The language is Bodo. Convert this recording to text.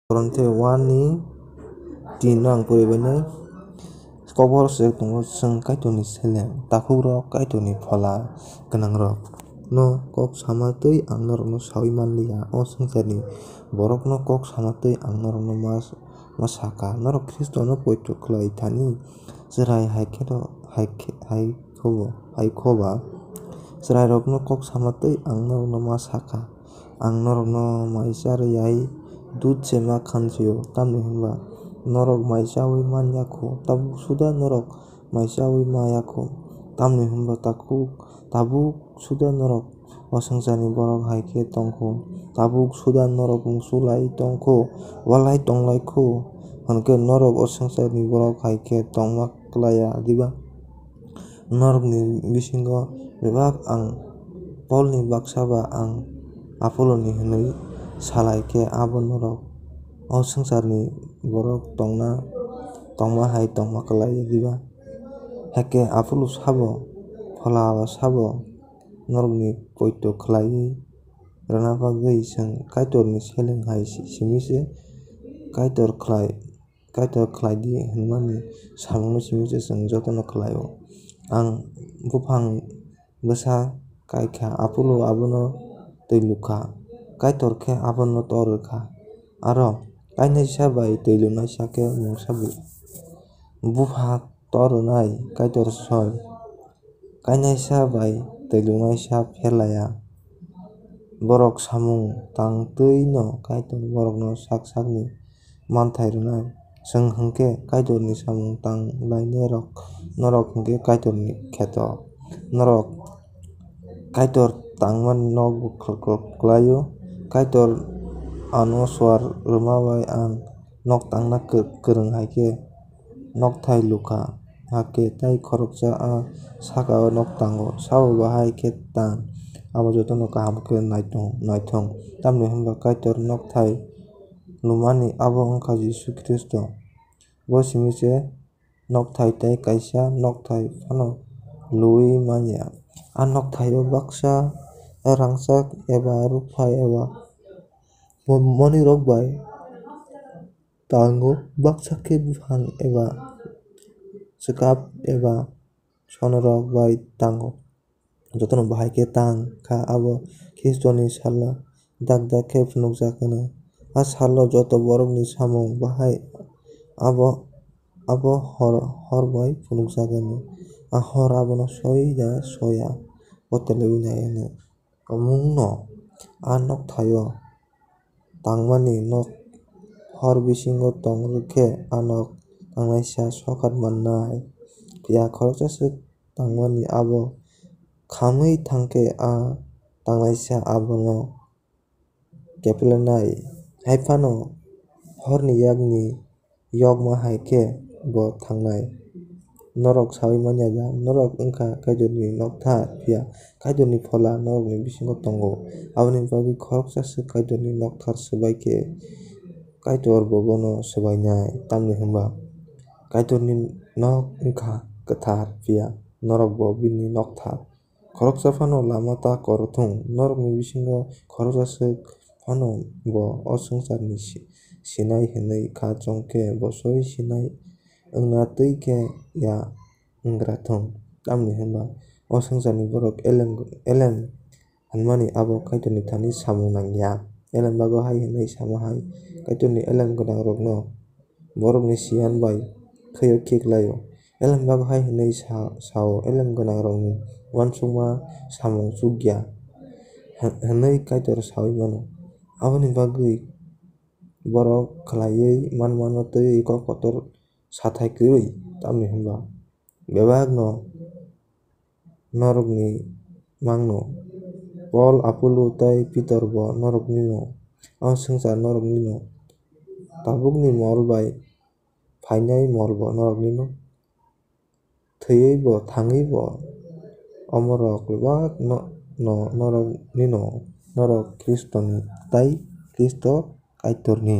Koronte 1 ni 3 no ang poribainai kokbor sijak tongo chwng kaitoni seleng takukrok kaitoni phola gwnangrok no kok samatui ang norokno sawui manliya o swngcharni borok no kok samatui ang norokno masaka norok Kristo no poito khlai thani chwrai haikhoba chwrai rok no kok samatui ang norokno masaka ang norokno maisa rwiyai dudh se makhan chio tamni hwnba norok maisaui manyakho tabuk suda norok maisaui mayakho tamni hwnba tabuk suda norok o swngcharni borok hai khe tongkho tabuk suda norok muchulai tongkho walai tonglaikho hinkhe norok o swngcharni borok hai khe tongma klaya diba norokni bisingo bebak ang Paulni baksa ba ang Apoloni hwnwi salaikhe abo norok o swngcharni borok tongma hai tongma klai diba hekhe Apollo sabo phola sabo norokni poito khlaiui rwna bagui chwng kaitorni seleng hai simi se kaitor khlaidi hwnmani samungno simi se chwng jotono khlaio ang buphang bwsa kaikha Apollo abono twi lukha kaitor khe abono torwkha aro kainaisa bai twi lunaisa khe mungsabui bupha torwnai kaitor soi kainaisa bai twi lunaisa pherlaya borok samung tangtui no kaitor borokno sak sakni manthai rwnai chwng hinkhe kaitorni samung tanglainai norok hinkhe kaitorni kheto norok kaitor tangmani nogo klaio kaitor ano chuar rwma bai ang nog tangna kwrwng hai khe nokthai lukha hakhe tei khoroksa a sakao nog tango sabo bahai khe tang abo jotono kaham khe naithok tamni hwnba kaitor nokthai lumani abo wngkha Jisu Kristo bo simi se nokthai tei kaisa nokthai phano luui manya a nokthai o baksa rangchak eba rwphai eba money rok bai tango baksa khe buphang eba chwkap eba sonorok bai tango jotono bahai khe tang kha abo Kristoni salo dakdak khe phunukjak hwne a salo joto borokni samung bahai abo hor bai phunukjagoni a hor abono soida soya o telewui nai hwne omung no a nokthai o tangmani nog hor bisingo tongrwkhe a nog tangnaisa sokhat mannai phiya khoroksaswk tangmani abo khamui thangkhe a tangnaisa abono kepelnai haifano horni yakni yokma hai khe bo thangnai norok sawui manyada norok wngkha kaitorni nokthar phiya kaitorni phola norokni bisingo tongo aboni bagui khoroksaswk kaitorni nokthar swbaikhe kaitor bo bono swbainai tamni hwnba kaitorni nok wngkha kwthar phiya norok bo bini nokthar khoroksa phano lamata korothong norokni bisingo khoroksaswk phano bo o swngcharni sinai hwnwi kha chongkhe bosoi sinai wngna twikhe ya wngkrathong tamni hwnba o swngcharni borok elem hwnmani abo kaitorni thani samung nangya elem bago hai hwnwi samohai kaitorni elem gwnang rok no borokni siyan bai thwiyo kiklaio elem bago hai hwnwi sao elem gwnang rokni uansukma samung chukya hwnwi kaitor sawui mano aboni bagui borok khlaiui manmano twiwi kotor sathai kwrwi tamni hwnba bebak no norokni mangno Paul Apollo tei Peter bo norokni no o swngchar norokni no tabukni mol bai phainai mol bo norokni no thwiwi bo thangwi bo omorok bebak no norokni no norok Kristoni tei Kristo kaitorni.